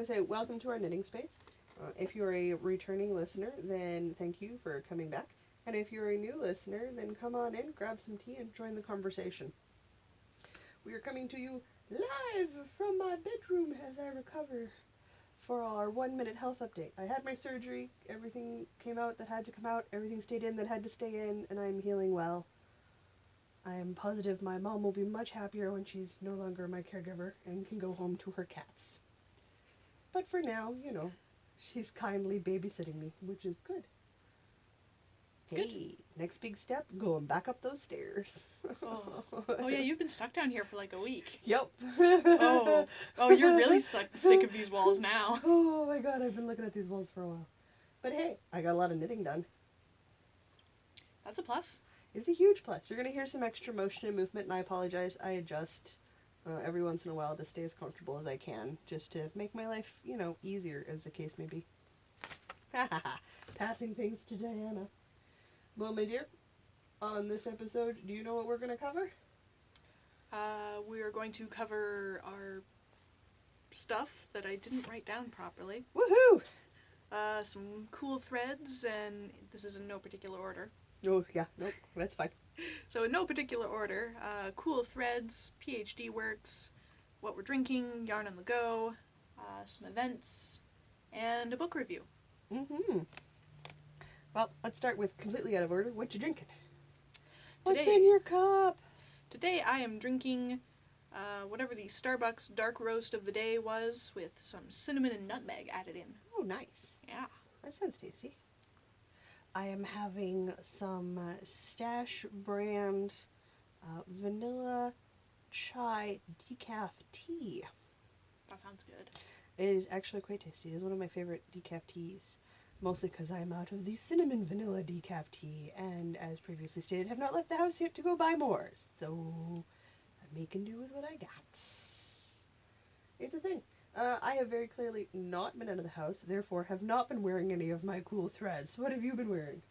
to say welcome to our knitting space. If you're a returning listener, then thank you for coming back. And if you're a new listener, then come on in, grab some tea, and join the conversation. We are coming to you live from my bedroom as I recover for our 1-minute health update. I had my surgery, everything came out that had to come out, everything stayed in that had to stay in, and I'm healing well. I am positive my mom will be much happier when she's no longer my caregiver and can go home to her cats. But for now, she's kindly babysitting me, which is good. Hey, next big step, going back up those stairs. Oh yeah, you've been stuck down here for like a week. Yep. Oh, you're really sick of these walls now. Oh my god, I've been looking at these walls for a while. But hey, I got a lot of knitting done. That's a plus. It's a huge plus. You're going to hear some extra motion and movement, and I apologize. I adjust every once in a while to stay as comfortable as I can, just to make my life, easier, as the case may be. Passing things to Diana. Well, my dear, on this episode, do you know what we're going to cover? We are going to cover our stuff that I didn't write down properly. Woohoo! Some cool threads, and this is in no particular order. Oh, yeah, nope, that's fine. So in no particular order, cool threads, PhD works, what we're drinking, yarn on the go, some events, and a book review. Mm-hmm. Well, let's start with completely out of order. What you drinking? What's Today, in your cup? Today I am drinking whatever the Starbucks dark roast of the day was, with some cinnamon and nutmeg added in. Oh, nice. Yeah. That sounds tasty. I am having some Stash brand vanilla chai decaf tea. That sounds good. It is actually quite tasty. It is one of my favorite decaf teas, mostly because I'm out of the cinnamon vanilla decaf tea, and as previously stated, have not left the house yet to go buy more, so I'm making do with what I got. It's a thing. I have very clearly not been out of the house, therefore have not been wearing any of my cool threads. What have you been wearing?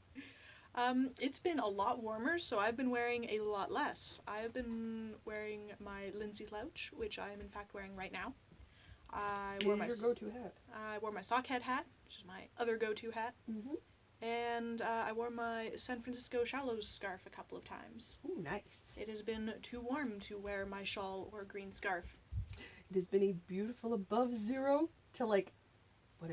It's been a lot warmer, so I've been wearing a lot less. I've been wearing my Lindsay slouch, which I am in fact wearing right now. Your go-to hat? I wore my sockhead hat, which is my other go-to hat. Mm-hmm. And I wore my San Francisco Shallows scarf a couple of times. Ooh, nice. It has been too warm to wear my shawl or green scarf. It has been a beautiful above zero to it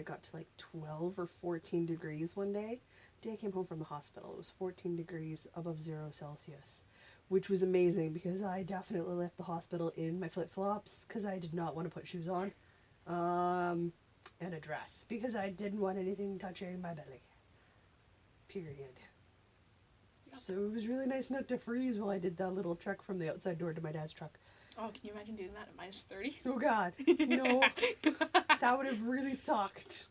got to 12 or 14 degrees one day. The day I came home from the hospital, it was 14 degrees above 0 Celsius, which was amazing because I definitely left the hospital in my flip-flops because I did not want to put shoes on, and a dress because I didn't want anything touching my belly. Period. Yep. So it was really nice not to freeze while I did that little trek from the outside door to my dad's truck. Oh, can you imagine doing that at minus 30? Oh god, no. That would have really sucked.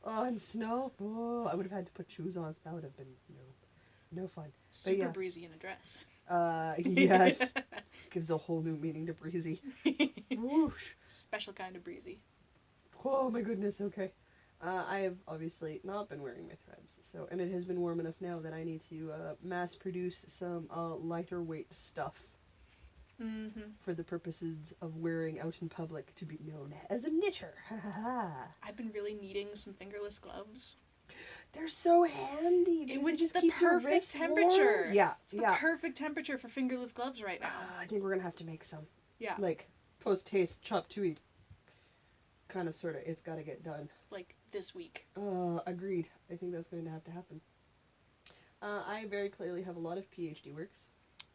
Oh, and snow? Oh, I would have had to put shoes on. That would have been no fun. Super breezy in a dress. Yes. Gives a whole new meaning to breezy. Whoosh. Special kind of breezy. Oh my goodness, okay. I have obviously not been wearing my threads, and it has been warm enough now that I need to mass produce some lighter weight stuff. Mm-hmm. For the purposes of wearing out in public to be known as a knitter. I've been really needing some fingerless gloves. They're so handy. It was just the keep perfect temperature. Warm. Yeah, it's the perfect temperature for fingerless gloves right now. I think we're gonna have to make some. Yeah. Post haste, chop to eat. Kind of, sort of. It's got to get done. This week. Agreed. I think that's going to have to happen. I very clearly have a lot of PhD works.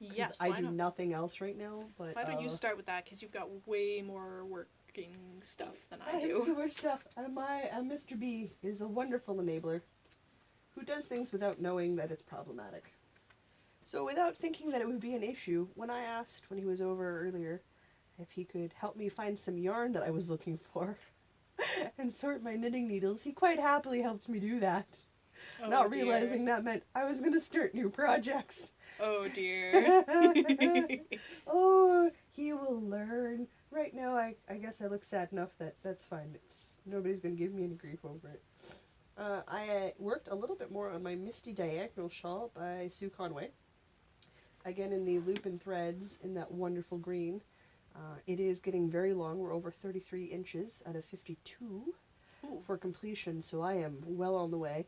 Yes, I do nothing else right now, but... Why don't you start with that, because you've got way more working stuff than I do. have so much stuff. Mr. B is a wonderful enabler who does things without knowing that it's problematic. So without thinking that it would be an issue, when I asked, when he was over earlier, if he could help me find some yarn that I was looking for and sort my knitting needles, he quite happily helped me do that. Not realizing that meant I was going to start new projects. Oh dear. Oh, he will learn. Right now, I guess I look sad enough that that's fine. Nobody's going to give me any grief over it. I worked a little bit more on my Misty Diagonal shawl by Sue Conway. Again, in the loop and threads in that wonderful green. It is getting very long. We're over 33 inches out of 52 Ooh. for completion, so I am well on the way.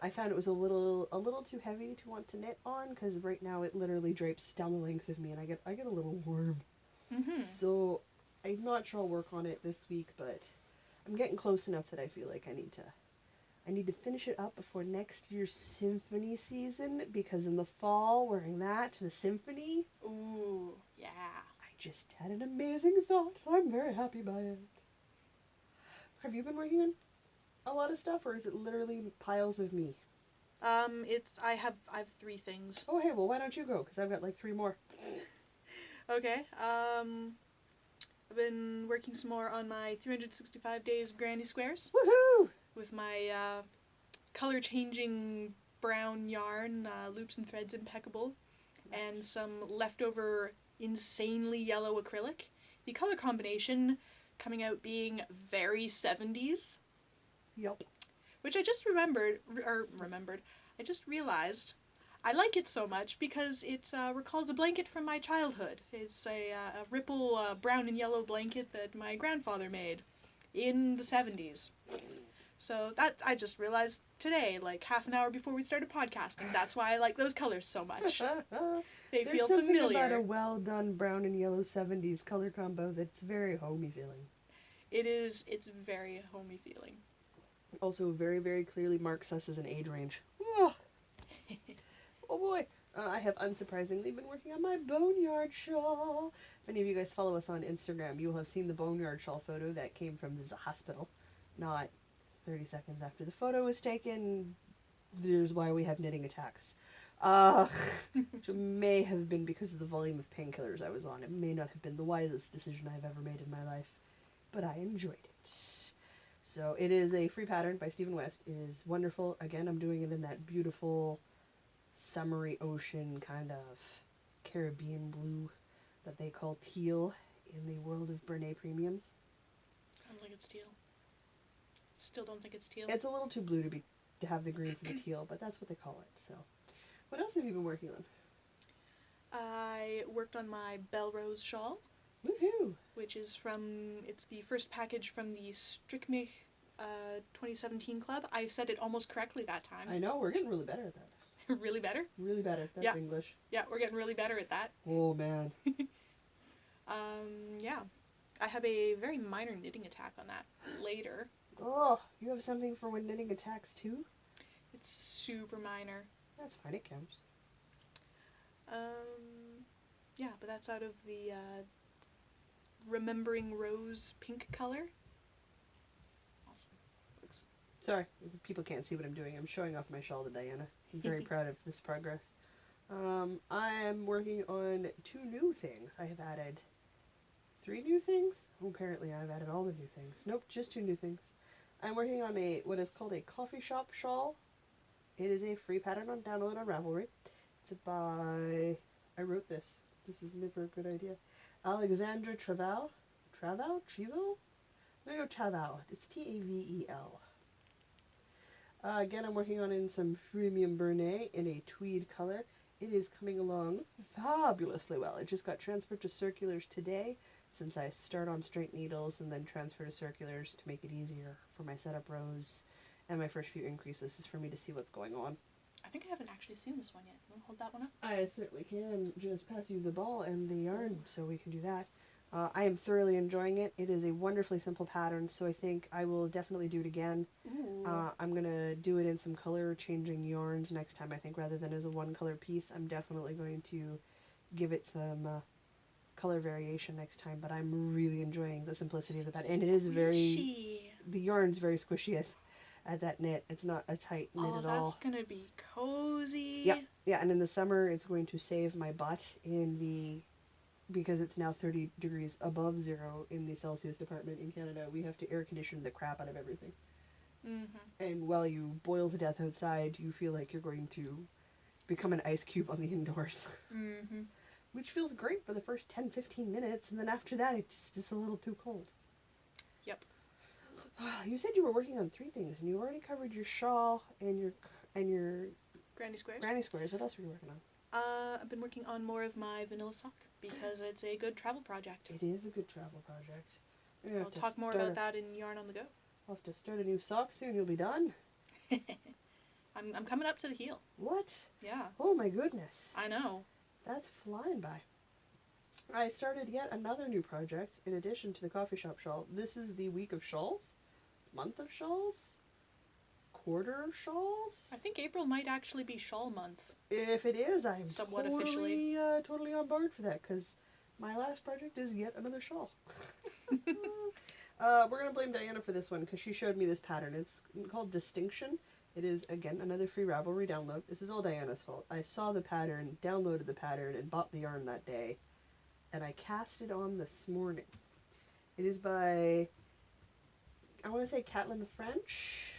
I found it was a little too heavy to want to knit on because right now it literally drapes down the length of me, and I get a little warm. Mm-hmm. So I'm not sure I'll work on it this week, but I'm getting close enough that I feel like I need to finish it up before next year's symphony season, because in the fall, wearing that to the symphony, Ooh, yeah. I just had an amazing thought. I'm very happy by it. Have you been working on a lot of stuff, or is it literally piles of me? I have 3 things. Oh, hey, well, why don't you go? Because I've got like 3 more. Okay. I've been working some more on my 365 days of Granny Squares Woohoo! with my color changing brown yarn, loops and threads impeccable, and some leftover insanely yellow acrylic. The color combination coming out being very 70s, Yup. which I just remembered. I just realized I like it so much because it recalls a blanket from my childhood. It's a ripple brown and yellow blanket that my grandfather made in the 70s. So that I just realized today, like half an hour before we started podcasting. That's why I like those colors so much. They There's feel something familiar. about a well done brown and yellow 70s color combo that's very homey feeling. It is. It's very homey feeling. Also, very, very clearly marks us as an age range. Oh, oh boy. I have unsurprisingly been working on my boneyard shawl. If any of you guys follow us on Instagram, you will have seen the boneyard shawl photo that came from the hospital. Not 30 seconds after the photo was taken. There's why we have knitting attacks. Which may have been because of the volume of painkillers I was on. It may not have been the wisest decision I've ever made in my life, but I enjoyed it. So it is a free pattern by Stephen West. It is wonderful. Again, I'm doing it in that beautiful summery ocean kind of Caribbean blue that they call teal in the world of Bernay premiums. Sounds like it's teal. Still don't think it's teal. It's a little too blue to have the green for the teal, but that's what they call it. So, what else have you been working on? I worked on my Belrose shawl. Woohoo! Which is it's the first package from the Strickmich 2017 club. I said it almost correctly that time. I know, we're getting really better at that. Really better? Really better. That's Yeah. English. Yeah, we're getting really better at that. Oh, man. Yeah. I have a very minor knitting attack on that later. Oh, you have something for when knitting attacks too? It's super minor. That's fine, it counts. Yeah, but that's out of the Remembering Rose pink color. Awesome. Looks. Sorry, people can't see what I'm doing. I'm showing off my shawl to Diana. I'm very proud of this progress. I'm working on 2 new things. I have added 3 new things? Oh, apparently I've added all the new things. Nope, just 2 new things. I'm working on what is called a coffee shop shawl. It is a free pattern on download on Ravelry. It's by... I wrote this. This is never a good idea. Alexandra Trevel? Trevel? Trevel? No, Trevel. It's Tavel. Again, I'm working on in some premium Bernay in a tweed color. It is coming along fabulously well. It just got transferred to circulars today, since I start on straight needles and then transfer to circulars to make it easier for my setup rows and my first few increases is for me to see what's going on. I think I haven't actually seen this one yet. You want to hold that one up? I certainly can. Just pass you the ball and the yarn so we can do that. I am thoroughly enjoying it. It is a wonderfully simple pattern, so I think I will definitely do it again. I'm going to do it in some color changing yarns next time, I think, rather than as a 1-color piece. I'm definitely going to give it some color variation next time, but I'm really enjoying the simplicity of the pattern. And it is Squishy. the yarn's very squishy at that knit. It's not a tight knit at all. Oh, that's going to be cozy. Yeah, and in the summer it's going to save my butt because it's now 30 degrees above zero in the Celsius department in Canada. We have to air condition the crap out of everything. Mm-hmm. And while you boil to death outside, you feel like you're going to become an ice cube on the indoors. Mm-hmm. Which feels great for the first 10-15 minutes, and then after that it's just a little too cold. Yep. You said you were working on 3 things, and you already covered your shawl and your Granny Squares. Granny Squares. What else were you working on? I've been working on more of my vanilla sock because it's a good travel project. It is a good travel project. I'll talk more about that in Yarn on the Go. I'll have to start a new sock soon. You'll be done. I'm coming up to the heel. What? Yeah. Oh my goodness. I know. That's flying by. I started yet another new project in addition to the coffee shop shawl. This is the week of shawls, month of shawls, quarter of shawls. I think April might actually be shawl month. If it is, I'm somewhat totally, totally on board for that because my last project is yet another shawl. We're gonna blame Diana for this one because she showed me this pattern. It's called Distinction. It is, again, another free Ravelry download. This is all Diana's fault. I saw the pattern, downloaded the pattern, and bought the yarn that day. And I cast it on this morning. It is by, I want to say Caitlin French.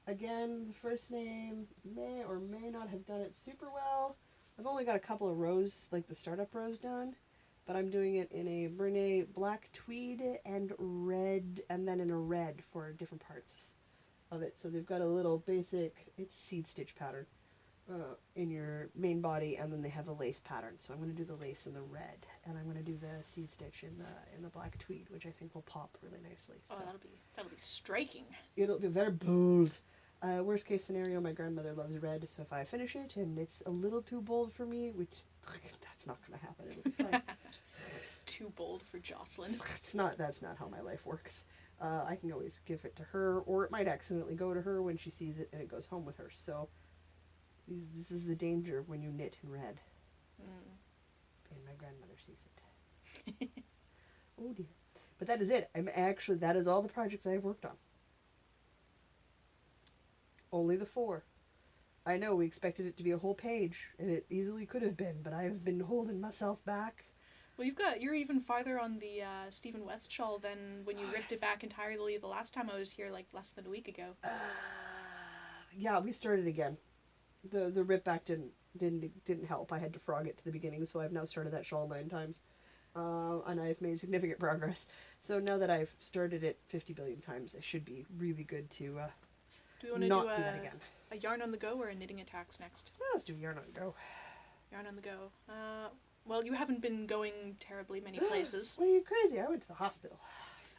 Again, the first name may or may not have done it super well. I've only got a couple of rows, like the startup rows done. But I'm doing it in a Brene black tweed and red, and then in a red for different parts of it. So they've got a little basic, it's a seed stitch pattern in your main body, and then they have a lace pattern. So I'm going to do the lace in the red, and I'm going to do the seed stitch in the black tweed, which I think will pop really nicely. Oh, so that'll be striking. it'll be very bold. Worst case scenario, my grandmother loves red, so if I finish it and it's a little too bold for me, which that's not going to happen, it'll be fine. Too bold for Jocelyn. That's not how my life works. I can always give it to her, or it might accidentally go to her when she sees it and it goes home with her. So this is the danger when you knit in red. And my grandmother sees it. Oh dear. But that is it. That is all the projects I've worked on. Only the 4. I know we expected it to be a whole page, and it easily could have been, but I've been holding myself back. Well, you're even farther on the Stephen West shawl than when you ripped it back entirely the last time I was here, like less than a week ago. Yeah, we started again. The rip back didn't help. I had to frog it to the beginning, so I've now started that shawl 9 times, and I've made significant progress. So now that I've started it 50 billion times, it should be really good to do we want to not do do that again. A yarn on the go or a knitting attacks next? Let's do yarn on the go. Yarn on the go. Well, you haven't been going terribly many places. What are you crazy? I went to the hospital.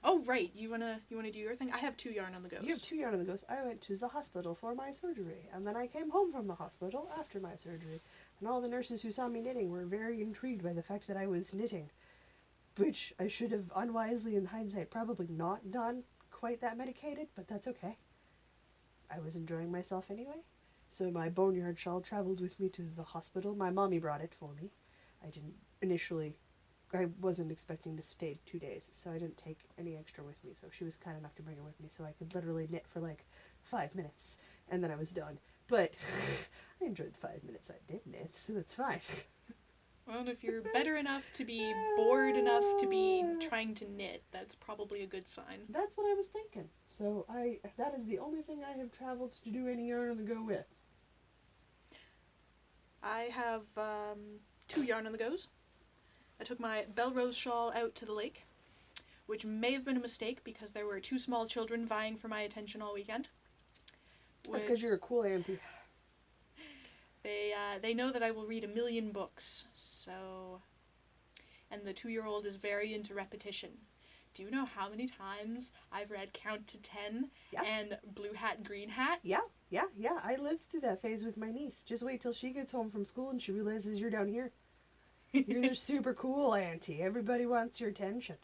Oh, right. You wanna do your thing? I have 2 yarn on the goes. You have 2 yarn on the goes. I went to the hospital for my surgery, and then I came home from the hospital after my surgery. And all the nurses who saw me knitting were very intrigued by the fact that I was knitting, which I should have unwisely, in hindsight, probably not done quite that medicated, but that's okay. I was enjoying myself anyway. So my boneyard shawl traveled with me to the hospital. My mommy brought it for me. I wasn't expecting to stay 2 days, so I didn't take any extra with me. So she was kind enough to bring it with me, so I could literally knit for like 5 minutes, and then I was done. But I enjoyed the 5 minutes I did knit, so it's fine. Well, if you're better enough to be bored enough to be trying to knit, that's probably a good sign. That's what I was thinking. So that is the only thing I have traveled to do any yarn on the go with. I have 2 yarn on the goes. I took my Belrose shawl out to the lake, which may have been a mistake because there were 2 small children vying for my attention all weekend. That's because you're a cool auntie. They know that I will read 1,000,000 books, so... And the 2-year-old is very into repetition. Do you know how many times I've read Count to 10 and Blue Hat, Green Hat? Yeah. I lived through that phase with my niece. Just wait till she gets home from school and she realizes you're down here. You're the super cool auntie. Everybody wants your attention.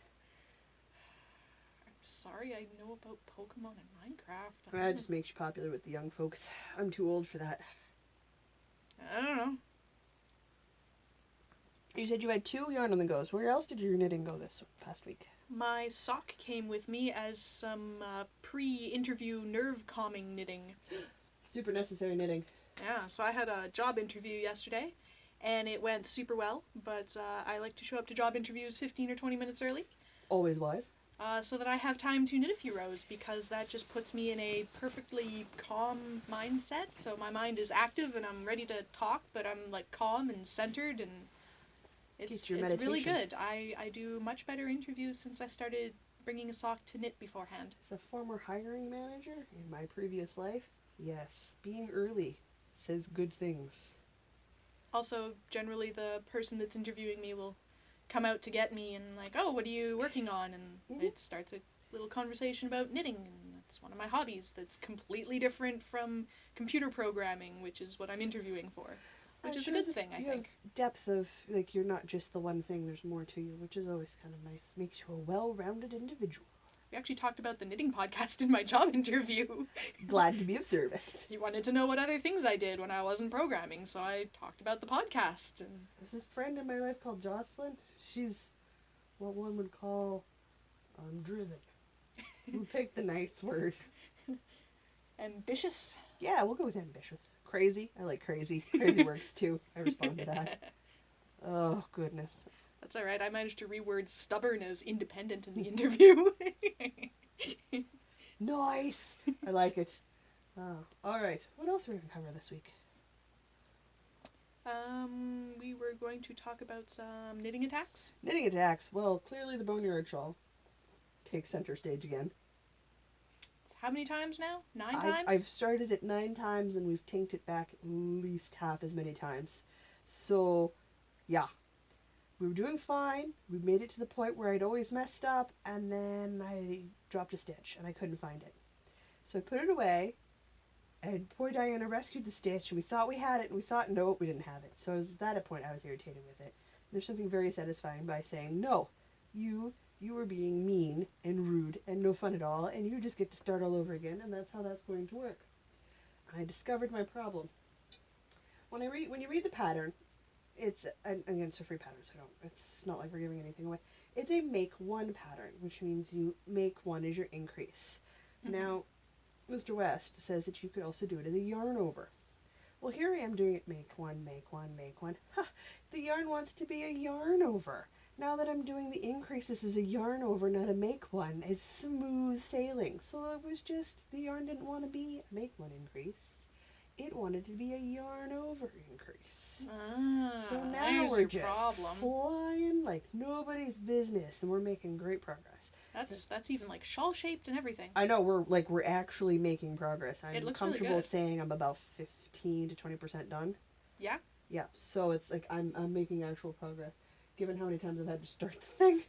I'm sorry, I know about Pokemon and Minecraft. That just makes you popular with the young folks. I'm too old for that. I don't know. You said you had 2 yarn on the goes. Where else did your knitting go this past week? My sock came with me as some pre-interview nerve calming knitting. Super necessary knitting. Yeah, so I had a job interview yesterday, and it went super well, but I like to show up to job interviews 15 or 20 minutes early. Always wise. So that I have time to knit a few rows, because that just puts me in a perfectly calm mindset. So my mind is active and I'm ready to talk, but I'm like calm and centered, and it's really good. I do much better interviews since I started bringing a sock to knit beforehand. As a former hiring manager in my previous life, yes, being early says good things. Also, generally the person that's interviewing me will come out to get me and like, oh, what are you working on? And it starts a little conversation about knitting, and that's one of my hobbies that's completely different from computer programming, which is what I'm interviewing for, which is a good thing, I think. You have depth of, like, you're not just the one thing, there's more to you, which is always kind of nice. Makes you a well-rounded individual. We actually talked about the knitting podcast in my job interview. Glad to be of service. He wanted to know what other things I did when I wasn't programming, so I talked about the podcast. And There's this friend in my life called Jocelyn. She's what one would call driven. We'll pick the nice word. Ambitious? Yeah, we'll go with ambitious. Crazy. I like crazy. Crazy works too. I respond to that. Oh, goodness. That's alright. I managed to reword stubborn as independent in the interview. Nice. I like it. Alright. What else are we going to cover this week? We were going to talk about some knitting attacks. Knitting attacks. Well, clearly the boneyard shawl takes center stage again. How many times now? 9 times? I've started it 9 times and we've tinked it back at least half as many times. So, yeah. We were doing fine. We made it to the point where I'd always messed up, and then I dropped a stitch and I couldn't find it. So I put it away, and poor Diana rescued the stitch, and we thought we had it, and we thought, nope, we didn't have it. So I was at that point I was irritated with it. There's something very satisfying by saying, no, you were being mean and rude and no fun at all, and you just get to start all over again, and that's how that's going to work. And I discovered my problem. When you read the pattern, it's, and again, it's a free pattern, so it's not like we're giving anything away. It's a make one pattern, which means you make one as your increase. Mm-hmm. Now, Mr. West says that you could also do it as a yarn over. Well, here I am doing it make one, make one, make one. Ha! The yarn wants to be a yarn over. Now that I'm doing the increases as a yarn over, not a make one, it's smooth sailing. So it was just, the yarn didn't want to be a make one increase. It wanted to be a yarn over increase. So now we're just flying like nobody's business, and we're making great progress. That's even like shawl shaped and everything. I know, we're actually making progress. I'm comfortable really saying I'm about 15 to 20% done. Yeah? Yeah, so it's like I'm making actual progress. Given how many times I've had to start the thing,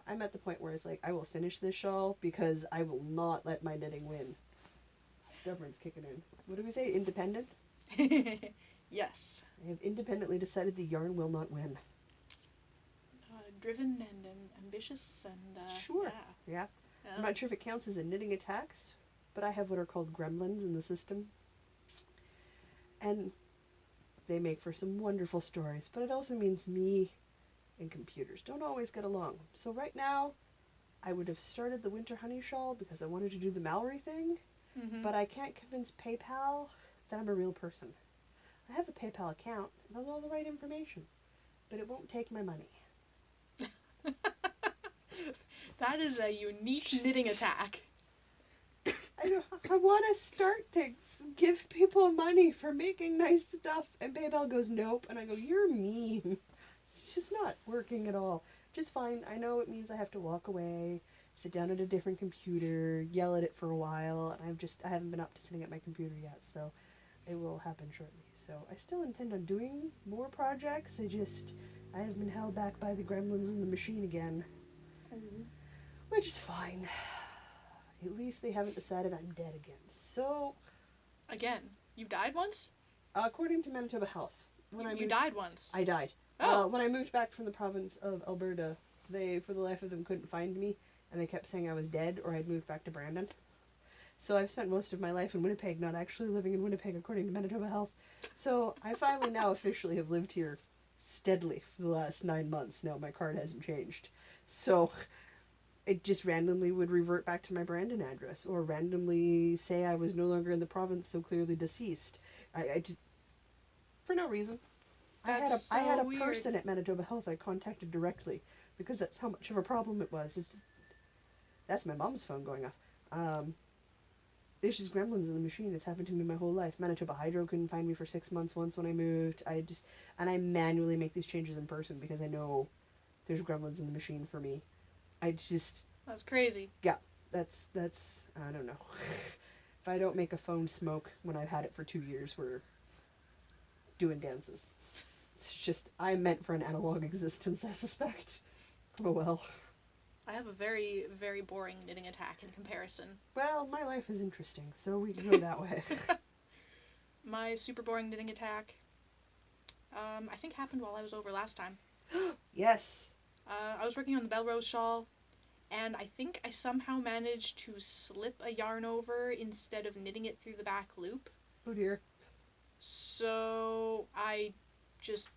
I'm at the point where it's like, I will finish this shawl because I will not let my knitting win. Stubborn's kicking in. What do we say? Independent? Yes. I have independently decided the yarn will not win. Driven and ambitious and... sure. Yeah. I'm not sure if it counts as a knitting attacks, but I have what are called gremlins in the system. And they make for some wonderful stories, but it also means me and computers don't always get along. So right now, I would have started the winter honey shawl because I wanted to do the Mallory thing, but I can't convince PayPal that I'm a real person. I have a PayPal account and has all the right information, but it won't take my money. That is a unique knitting attack. I want to start to give people money for making nice stuff, and PayPal goes, nope, and I go, you're mean. It's just not working at all. Just fine. I know it means I have to walk away, sit down at a different computer, yell at it for a while, and I haven't been up to sitting at my computer yet, so it will happen shortly. So I still intend on doing more projects. I have been held back by the gremlins in the machine again, which is fine. At least they haven't decided I'm dead again. So... Again? You've died once? According to Manitoba Health. You died once? I died. Oh. When I moved back from the province of Alberta, they, for the life of them, couldn't find me, and they kept saying I was dead or I'd moved back to Brandon. So I've spent most of my life in Winnipeg, not actually living in Winnipeg, according to Manitoba Health. So I finally now officially have lived here steadily for the last 9 months. Now my card hasn't changed. So... it just randomly would revert back to my Brandon address, or randomly say I was no longer in the province, so clearly deceased. I just, for no reason. I had a person at Manitoba Health I contacted directly, because that's how much of a problem it was. That's my mom's phone going off. There's just gremlins in the machine. It's happened to me my whole life. Manitoba Hydro couldn't find me for 6 months once when I moved. And I manually make these changes in person because I know there's gremlins in the machine for me. That's crazy. Yeah, that's I don't know. If I don't make a phone smoke when I've had it for 2 years, we're doing dances. It's just, I'm meant for an analog existence, I suspect. Oh well. I have a very, very boring knitting attack in comparison. Well, my life is interesting, so we can go that way. My super boring knitting attack, I think happened while I was over last time. Yes. I was working on the Belrose shawl, and I think I somehow managed to slip a yarn over instead of knitting it through the back loop. Oh dear. So I just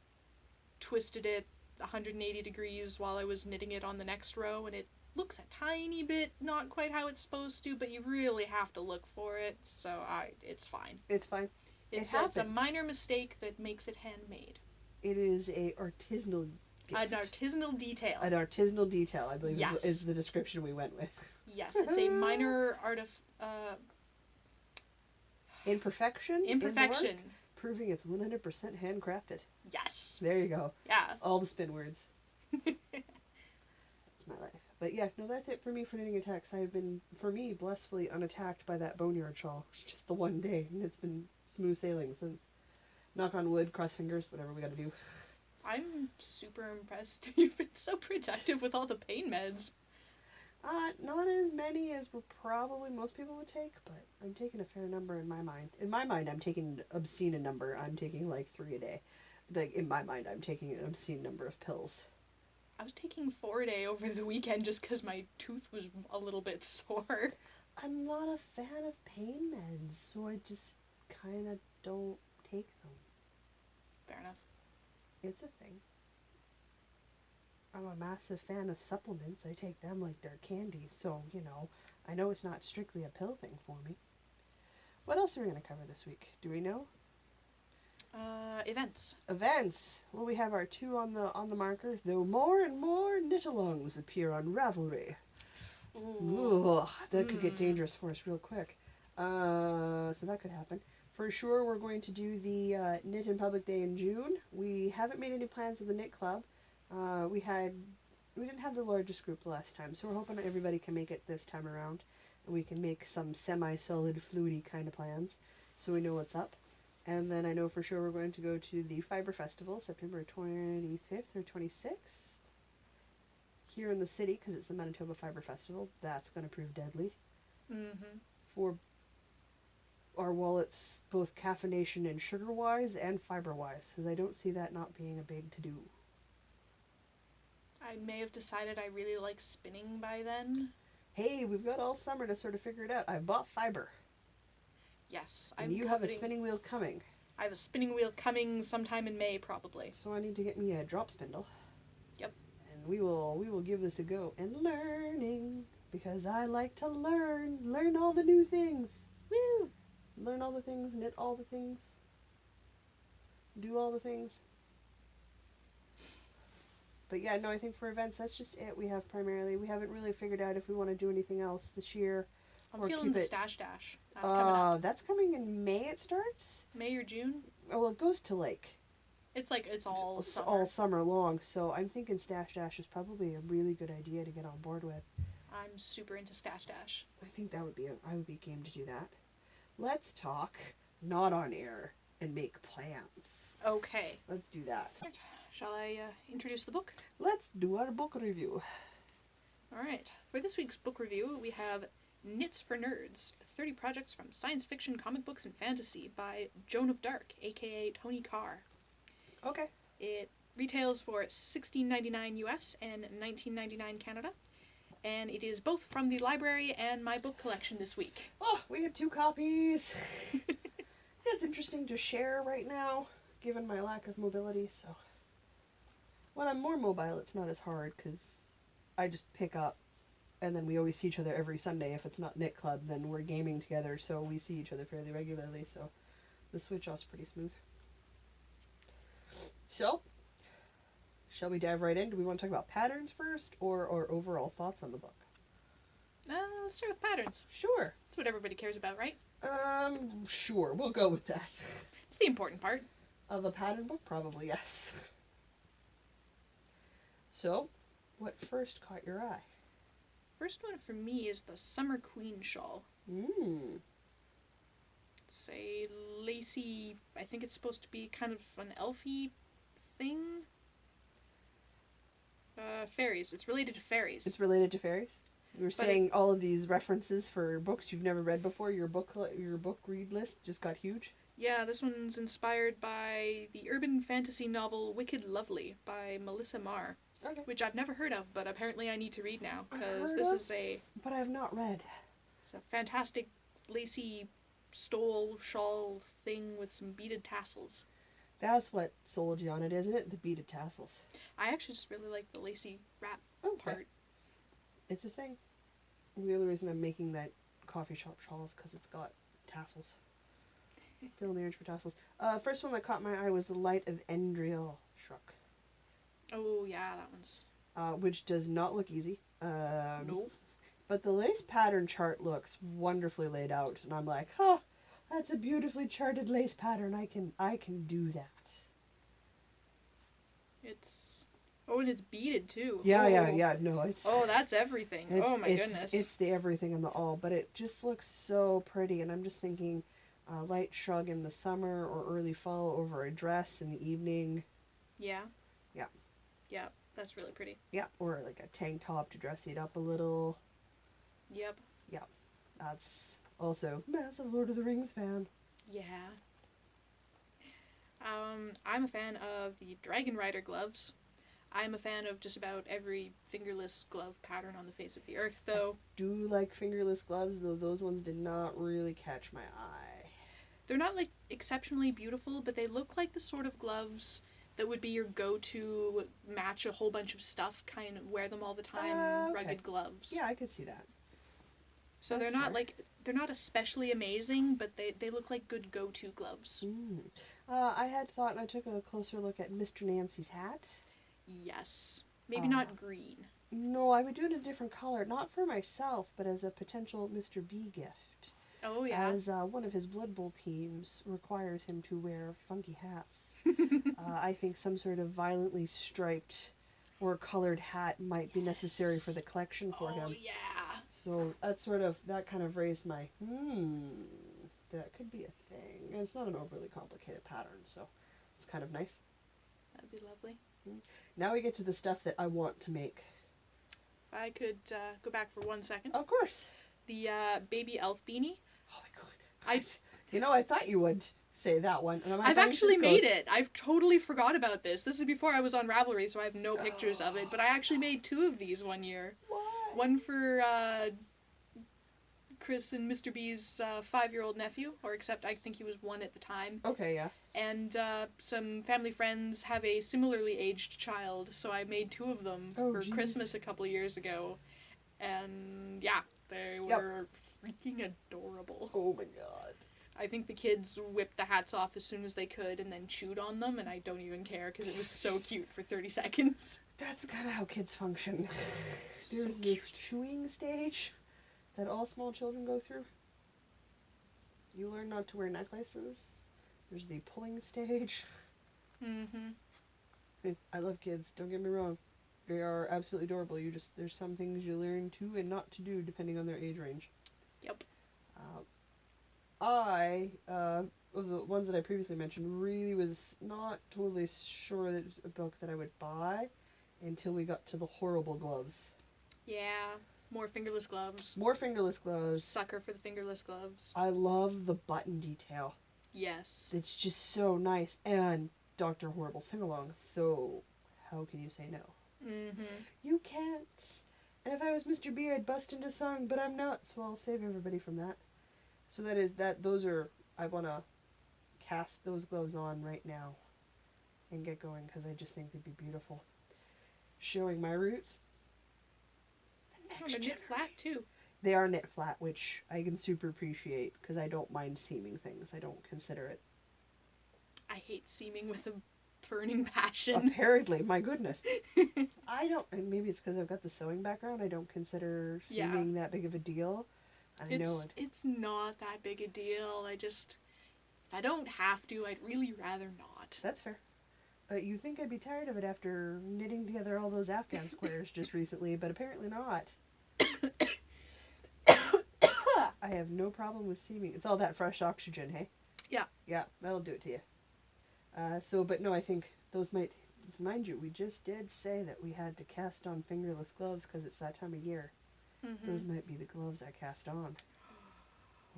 twisted it 180 degrees while I was knitting it on the next row, and it looks a tiny bit not quite how it's supposed to, but you really have to look for it, so it's fine. It's fine. It's a minor mistake that makes it handmade. It is a artisanal gift. An artisanal detail. An artisanal detail, I believe, Yes. is the description we went with. Yes, it's a minor Imperfection. imperfection. Proving it's 100% handcrafted. Yes. There you go. Yeah. All the spin words. That's my life. But yeah, no, that's it for me for knitting attacks. I've been, for me, blissfully unattacked by that boneyard shawl. It's just the one day, and it's been smooth sailing since. Knock on wood, cross fingers, whatever we gotta do. I'm super impressed. You've been so productive with all the pain meds. Not as many as probably most people would take, but I'm taking a fair number in my mind. In my mind, I'm taking an obscene number. I'm taking like 3 a day. Like, in my mind, I'm taking an obscene number of pills. I was taking 4 a day over the weekend just because my tooth was a little bit sore. I'm not a fan of pain meds, so I just kind of don't take them. Fair enough. It's a thing. I'm a massive fan of supplements. I take them like they're candy, so, I know it's not strictly a pill thing for me. What else are we going to cover this week? Do we know? Events. Events. Well, we have our 2 on the marker, though more and more knit-alongs appear on Ravelry. Ooh. Ugh, that could get dangerous for us real quick. So that could happen. For sure, we're going to do the Knit in Public Day in June. We haven't made any plans with the Knit Club. We didn't have the largest group the last time, so we're hoping everybody can make it this time around, and we can make some semi-solid, fluidy kind of plans, so we know what's up. And then I know for sure we're going to go to the Fibre Festival, September 25th or 26th, here in the city, because it's the Manitoba Fibre Festival. That's going to prove deadly. Mm-hmm. For our wallets, both caffeination and sugar-wise and fiber-wise, because I don't see that not being a big to-do. I may have decided I really like spinning by then. Hey, we've got all summer to sort of figure it out. I've bought fiber. Yes. And you have a spinning wheel coming. I have a spinning wheel coming sometime in May, probably. So I need to get me a drop spindle. Yep. And we will give this a go. And learning, because I like to learn all the new things. Woo! Learn all the things, knit all the things, do all the things. But yeah, no, I think for events, that's just it. We haven't really figured out if we want to do anything else this year. I'm feeling the Stash Dash. That's coming up. That's coming in May, it starts? May or June? Oh, well, it goes to it's all summer. all summer long, so I'm thinking Stash Dash is probably a really good idea to get on board with. I'm super into Stash Dash. I think I would be game to do that. Let's talk not on air and make plans. Okay. Let's do that. Right. Shall I introduce the book? Let's do our book review. All right. For this week's book review, we have Knits for Nerds, 30 Projects from Science Fiction, Comic Books, and Fantasy by Joan of Dark, a.k.a. Tony Carr. Okay. It retails for $16.99 US and $19.99 Canada, and it is both from the library and my book collection this week. Oh, we have 2 copies. It's interesting to share right now, given my lack of mobility, so... When I'm more mobile, it's not as hard, because I just pick up, and then we always see each other every Sunday. If it's not Knit Club, then we're gaming together, so we see each other fairly regularly, so the switch off's pretty smooth. So, shall we dive right in? Do we want to talk about patterns first, or our overall thoughts on the book? Let's start with patterns. Sure. That's what everybody cares about, right? Sure, we'll go with that. It's the important part. Of a pattern book? Probably, yes. So, what first caught your eye? First one for me is the Summer Queen shawl. It's a lacy, I think it's supposed to be kind of an elfy thing. Fairies. It's related to fairies. It's related to fairies? You're saying all of these references for books you've never read before. Your book read list just got huge. Yeah, this one's inspired by the urban fantasy novel Wicked Lovely by Melissa Marr, Okay. which I've never heard of, but apparently I need to read now because but I have not read. It's a fantastic lacy stole shawl thing with some beaded tassels. That's what sold you on it, isn't it? The beaded tassels. I actually just really like the lacy wrap part. It's a thing. The only reason I'm making that coffee shop shawl is because it's got tassels. Feeling the urge for tassels. First one that caught my eye was the Light of Endriel Shruk. Oh yeah, that one's. Which does not look easy. Nope. But the lace pattern chart looks wonderfully laid out, and I'm like, oh, that's a beautifully charted lace pattern. I can do that. And it's beaded too. Yeah. No, it's. Oh, that's everything. Oh my goodness. It's the everything and the all, but it just looks so pretty, and I'm just thinking, light shrug in the summer or early fall over a dress in the evening. Yeah. Yeah. Yeah, that's really pretty. Yeah, or like a tank top to dress it up a little. Yep. Yeah, that's also massive Lord of the Rings fan. Yeah. I'm a fan of the Dragon Rider gloves. I'm a fan of just about every fingerless glove pattern on the face of the earth, though. I do like fingerless gloves, though those ones did not really catch my eye. They're not, like, exceptionally beautiful, but they look like the sort of gloves that would be your go-to match a whole bunch of stuff, kind of wear them all the time, rugged gloves. Yeah, I could see that. So that's they're not fair. They're not especially amazing, but they look like good go-to gloves. I had thought, and I took a closer look at Mr. Nancy's hat. Yes. Maybe not green. No, I would do it in a different color, not for myself, but as a potential Mr. B gift. Oh, yeah. As one of his Blood Bowl teams requires him to wear funky hats. I think some sort of violently striped or colored hat might be necessary for the collection for him. Oh, yeah. So that kind of raised my, that could be a thing. And it's not an overly complicated pattern, so it's kind of nice. That'd be lovely. Now we get to the stuff that I want to make. If I could go back for 1 second. Of course. The baby elf beanie. Oh my god. I thought you would say that one. And I've actually made it. I've totally forgot about this. This is before I was on Ravelry, so I have no pictures of it. But I actually made 2 of these one year. What? One for Chris and Mr. B's 5-year-old nephew, or except I think he was 1 at the time. Okay, yeah. And some family friends have a similarly aged child, so I made 2 of them for Christmas a couple years ago. And yeah, they were freaking adorable. Oh my god. I think the kids whipped the hats off as soon as they could and then chewed on them, and I don't even care because it was so cute for 30 seconds. That's kind of how kids function. So There's this chewing stage that all small children go through. You learn not to wear necklaces. There's the pulling stage. Mm-hmm. I love kids, don't get me wrong. They are absolutely adorable. There's some things you learn to and not to do depending on their age range. Yep. Of the ones that I previously mentioned, really was not totally sure that it was a book that I would buy until we got to the horrible gloves. Yeah. More fingerless gloves. More fingerless gloves. Sucker for the fingerless gloves. I love the button detail. Yes. It's just so nice. And Dr. Horrible sing-along, so how can you say no? Mm-hmm. You can't. And if I was Mr. B, I'd bust into song, but I'm not, so I'll save everybody from that. So I want to cast those gloves on right now and get going, because I just think they'd be beautiful. Showing my roots. They're knit flat, too. They are knit flat, which I can super appreciate, because I don't mind seaming things. I don't consider it. I hate seaming with a burning passion. Apparently, my goodness. I don't, and maybe it's because I've got the sewing background, I don't consider seaming that big of a deal. It's not that big a deal. If I don't have to, I'd really rather not. That's fair. You think I'd be tired of it after knitting together all those Afghan squares just recently, but apparently not. I I have no problem with seeming. It's all that fresh oxygen, hey? Yeah. Yeah, that'll do it to you. But no, I think those might. Mind you, we just did say that we had to cast on fingerless gloves because it's that time of year. Those might be the gloves I cast on.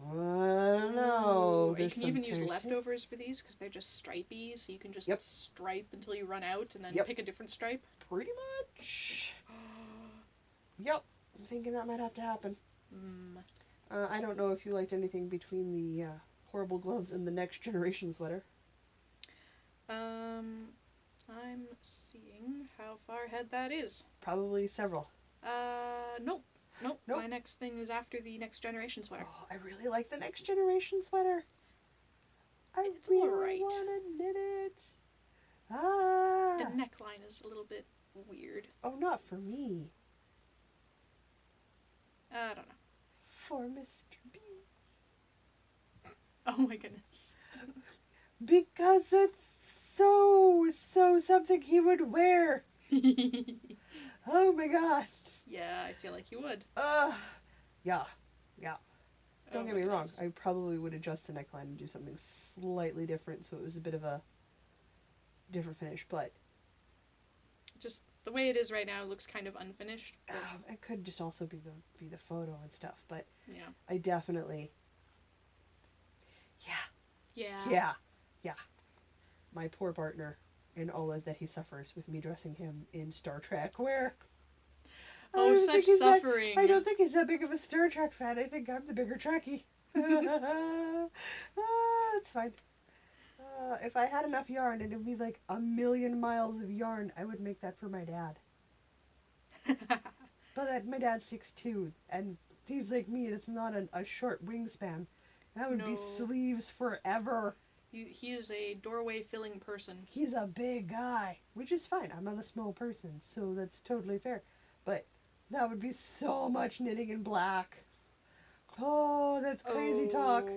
I don't know. You There's can some even use tempting. leftovers for these because they're just stripey, so you can just Yep. stripe until you run out and then Yep. pick a different stripe. Pretty much. Yep. I'm thinking that might have to happen. I don't know if you liked anything between the horrible gloves and the next generation sweater. I'm seeing how far ahead that is. Probably several. Nope. Nope. Nope. My next thing is after the next generation sweater. Oh, I really like the next generation sweater. It's really alright. want to knit it. Ah. The neckline is a little bit weird. Oh, not for me. I don't know. For Mr. B. Oh my goodness. Because it's so something he would wear. Oh my god. Yeah, I feel like you would. Yeah. Don't Oh get my me wrong. goodness. I probably would adjust the neckline and do something slightly different so it was a bit of a different finish, but Just the way it is right now looks kind of unfinished. But it could just also be the photo and stuff, but yeah. I definitely Yeah. Yeah. My poor partner and all that he suffers with me dressing him in Star Trek wear. Oh, such suffering. I don't think he's that big of a Star Trek fan. I think I'm the bigger Trekkie. It's fine. If I had enough yarn and it'd be like 1,000,000 miles of yarn, I would make that for my dad. But my dad's 6'2", and he's like me. That's not a short wingspan. That would be No. sleeves forever. He is a doorway filling person. He's a big guy, which is fine. I'm not a small person, so that's totally fair. But that would be so much knitting in black. Oh, that's crazy talk.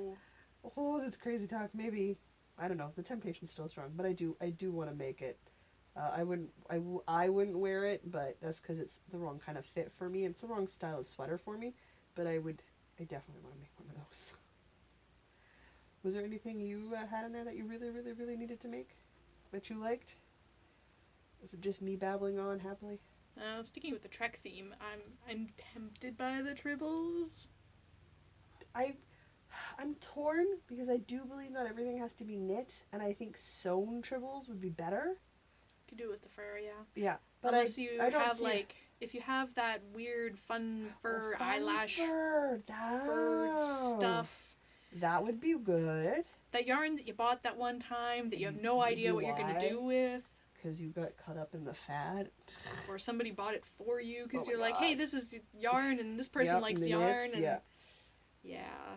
Oh, that's crazy talk. Maybe, I don't know. The temptation's still strong, but I do want to make it. I wouldn't wear it, but that's because it's the wrong kind of fit for me. It's the wrong style of sweater for me, but I definitely want to make one of those. Was there anything you had in there that you really, really, really needed to make that you liked? Is it just me babbling on happily? Sticking with the Trek theme, I'm tempted by the tribbles. I'm torn because I do believe not everything has to be knit, and I think sewn tribbles would be better. Could do it with the fur, yeah. Yeah, but unless you I don't have see like if you have that weird fun fur fun eyelash fur stuff. That would be good. That yarn that you bought that one time that you have no idea what you're gonna do with. Because you got caught up in the fad. Or somebody bought it for you because Oh you're my like, God. hey, this is yarn and this person likes the yarn. knits, And yeah.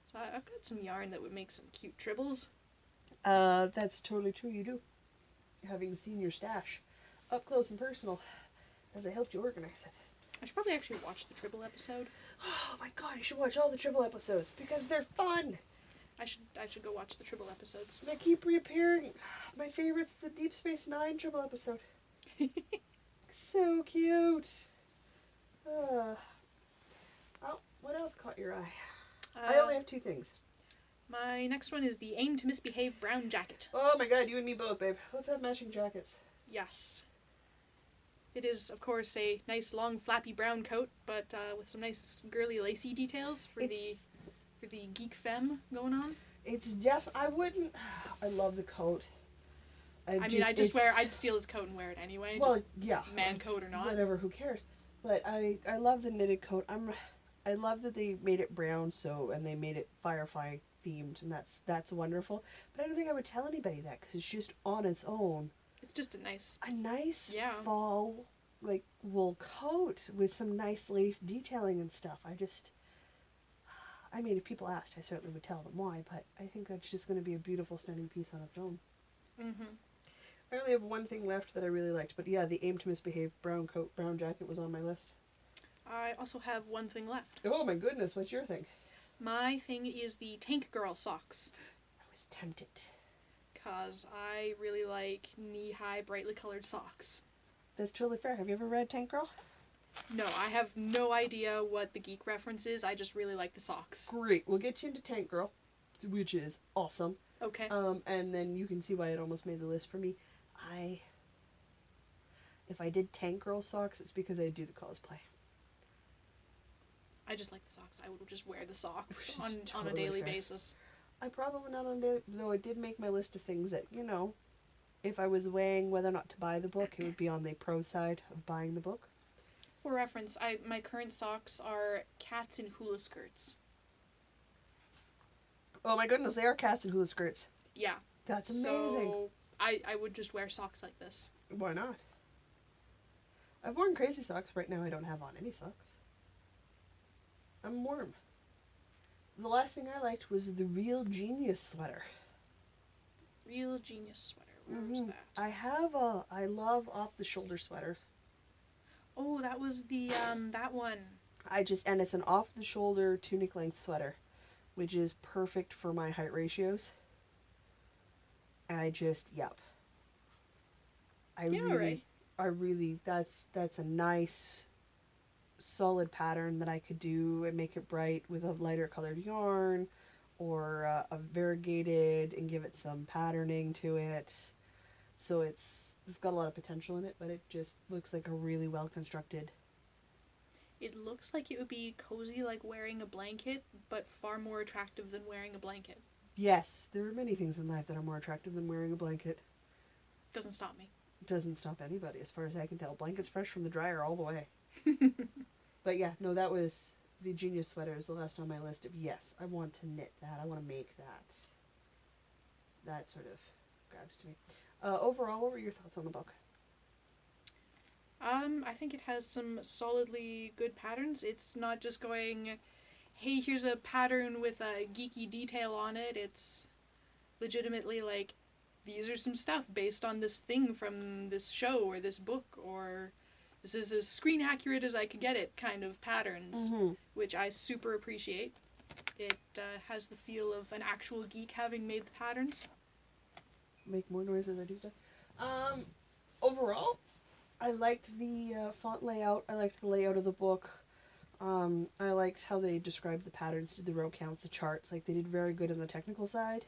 So I've got some yarn that would make some cute tribbles. That's totally true, you do. Having seen your stash up close and personal as I helped you organize it. I should probably actually watch the tribble episode. Oh my god, you should watch all the Tribble episodes because they're fun. I should go watch the tribble episodes. They keep reappearing. My favorite's the Deep Space Nine Tribble episode. So cute. Well, what else caught your eye? I only have two things. My next one is the Aim to Misbehave brown jacket. Oh my god, you and me both, babe. Let's have matching jackets. Yes. It is, of course, a nice long flappy brown coat, but with some nice girly lacy details for the geek femme going on. It's I love the coat. I'd steal his coat and wear it anyway. Well, just yeah. Man coat or not. Whatever, who cares? But I love the knitted coat. I love that they made it brown and they made it Firefly themed, and that's wonderful. But I don't think I would tell anybody that because it's just on its own. It's just a nice fall like wool coat with some nice lace detailing and stuff. I mean, if people asked, I certainly would tell them why, but I think that's just going to be a beautiful, stunning piece on its own. Mm-hmm. I only have one thing left that I really liked, but yeah, the Aim to Misbehave brown coat, brown jacket was on my list. I also have one thing left. Oh my goodness, what's your thing? My thing is the Tank Girl socks. I was tempted. Because I really like knee-high, brightly colored socks. That's totally fair. Have you ever read Tank Girl? No, I have no idea what the geek reference is. I just really like the socks. Great. We'll get you into Tank Girl, which is awesome. Okay. And then you can see why it almost made the list for me. If I did Tank Girl socks, it's because I do the cosplay. I just like the socks. I would just wear the socks Which is on a totally daily fair. basis. I probably not on daily, though it did make my list of things that, if I was weighing whether or not to buy the book, it would be on the pro side of buying the book. For reference, my current socks are cats in hula skirts. Oh my goodness, they are cats in hula skirts. Yeah. That's amazing. So I would just wear socks like this. Why not? I've worn crazy socks. Right now I don't have on any socks. I'm warm. The last thing I liked was the Real Genius sweater. Real Genius sweater. Where was that? I love off the shoulder sweaters. Oh, that was the that one. And it's an off the shoulder tunic length sweater, which is perfect for my height ratios. And that's a nice solid pattern that I could do and make it bright with a lighter colored yarn or a variegated and give it some patterning to it. So it's got a lot of potential in it, but it just looks like a really well constructed. It looks like it would be cozy like wearing a blanket, but far more attractive than wearing a blanket. Yes, there are many things in life that are more attractive than wearing a blanket. Doesn't stop me. Doesn't stop anybody, as far as I can tell. Blankets fresh from the dryer all the way. But yeah, no, that was the Genius sweater is the last on my list of yes, I want to knit that. I want to make that. That sort of grabs to me. Overall, what were your thoughts on the book? I think it has some solidly good patterns. It's not just going, hey, here's a pattern with a geeky detail on it. It's legitimately like, these are some stuff based on this thing from this show or this book, or this is as screen accurate as I could get it kind of patterns, which I super appreciate. It has the feel of an actual geek having made the patterns. Make more noise as I do stuff. Overall, I liked the font layout. I liked the layout of the book. I liked how they described the patterns, the row counts, the charts. Like, they did very good on the technical side.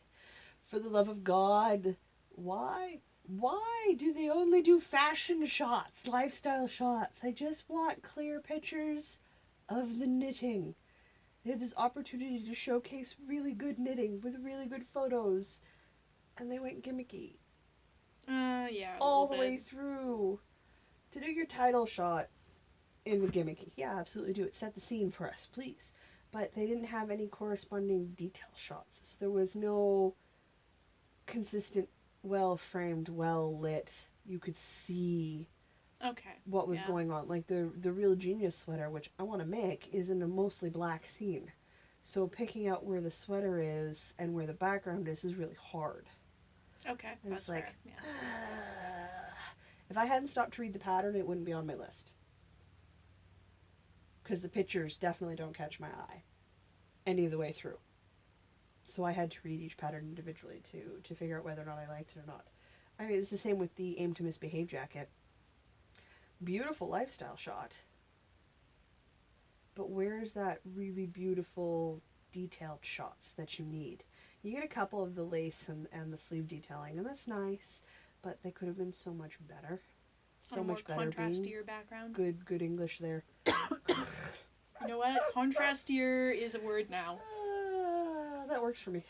For the love of God, why? Why do they only do fashion shots, lifestyle shots? I just want clear pictures of the knitting. They had this opportunity to showcase really good knitting with really good photos, and they went gimmicky. Yeah, all the way through. To do your title shot in the gimmicky, yeah, absolutely do it. Set the scene for us, please. But they didn't have any corresponding detail shots. So there was no consistent, well-framed, well-lit. You could see what was going on. Like the Real Genius sweater, which I want to make, is in a mostly black scene. So picking out where the sweater is and where the background is really hard. Okay, and that's it's like, fair. Yeah. If I hadn't stopped to read the pattern, it wouldn't be on my list. Because the pictures definitely don't catch my eye any of the way through. So I had to read each pattern individually to figure out whether or not I liked it or not. I mean, it's the same with the Aim to Misbehave jacket. Beautiful lifestyle shot. But where's that really beautiful detailed shots that you need? You get a couple of the lace and the sleeve detailing, and that's nice, but they could have been so much better. So much better. Contrastier background. Good English there. You know what? Contrastier is a word now. That works for me.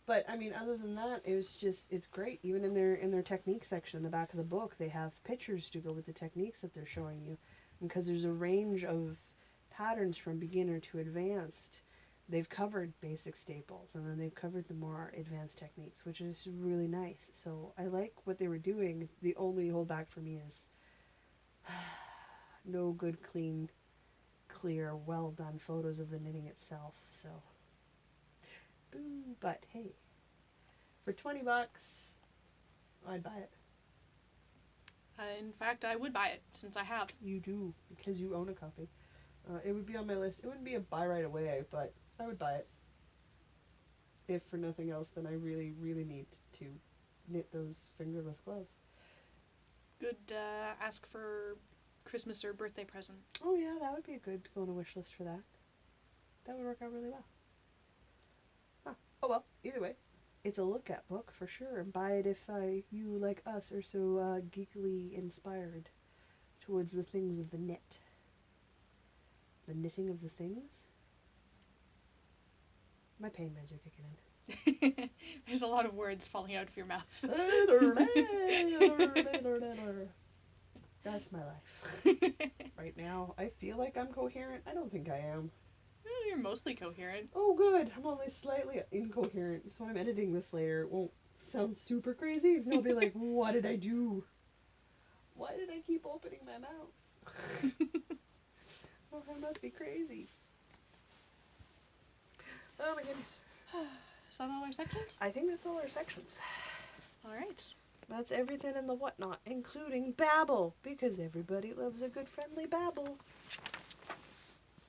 But I mean, other than that, it's great. Even in their technique section in the back of the book, they have pictures to go with the techniques that they're showing you, because there's a range of patterns from beginner to advanced. They've covered basic staples, and then they've covered the more advanced techniques, which is really nice. So I like what they were doing. The only holdback for me is no good, clean, clear, well done photos of the knitting itself. So, boo. But hey, for $20, I'd buy it. In fact, I would buy it, since I have. You do, because you own a copy. It would be on my list. It wouldn't be a buy right away, but I would buy it. If for nothing else, then I really, really need to knit those fingerless gloves. Good ask for Christmas or birthday present. Oh yeah, that would be a good go on a wish list for that. That would work out really well. Huh. Oh well, either way, it's a look at book for sure, and buy it if you, like us, are so geekily inspired towards the things of the knit. The knitting of the things. My pain meds are kicking in. There's a lot of words falling out of your mouth. That's my life. Right now, I feel like I'm coherent. I don't think I am. You're mostly coherent. Oh, good. I'm only slightly incoherent, so when I'm editing this later, it won't sound super crazy. And I'll be like, what did I do? Why did I keep opening my mouth? Oh, I must be crazy. Oh my goodness. Is that all our sections? I think that's all our sections. All right. That's everything in the whatnot, including babble, because everybody loves a good friendly babble.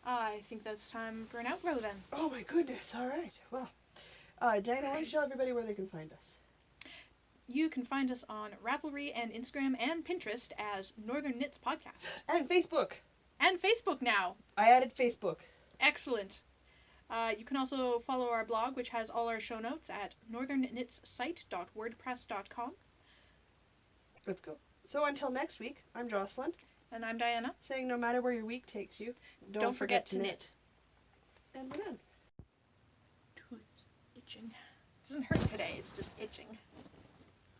I think that's time for an outro then. Oh my goodness, all right. Well, Diana, why don't you tell everybody where they can find us? You can find us on Ravelry and Instagram and Pinterest as Northern Knits Podcast. And Facebook. And Facebook now. I added Facebook. Excellent. You can also follow our blog, which has all our show notes at northernknitssite.wordpress.com. Let's go. So until next week, I'm Jocelyn. And I'm Diana. Saying no matter where your week takes you, Don't forget to knit. And we're done. Tooth's itching. It doesn't hurt today, it's just itching.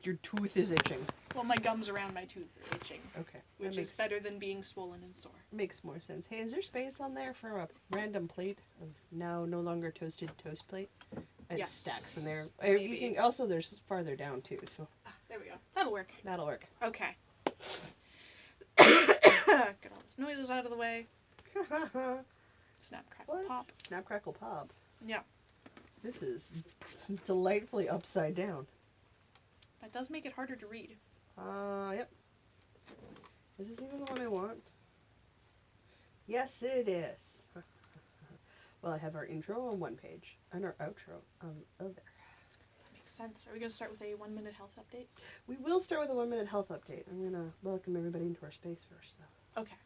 Your tooth is itching. Well, my gums around my tooth are itching. Okay. Which is better than being swollen and sore. Makes more sense. Hey, is there space on there for a random plate of now no longer toasted toast plate? It Yes. stacks in there. Maybe. You can, also, there's farther down too, so There we go. That'll work. that'll work. Okay. Get all those noises out of the way. Snap, crackle, What? pop. Snap, crackle, pop. Yeah. This is delightfully upside down. That does make it harder to read. Yep. Is this even the one I want? Yes, it is. Well, I have our intro on one page and our outro on the other. Makes sense. Are we going to start with a 1-minute health update? We will start with a 1-minute health update. I'm going to welcome everybody into our space first, though. Okay.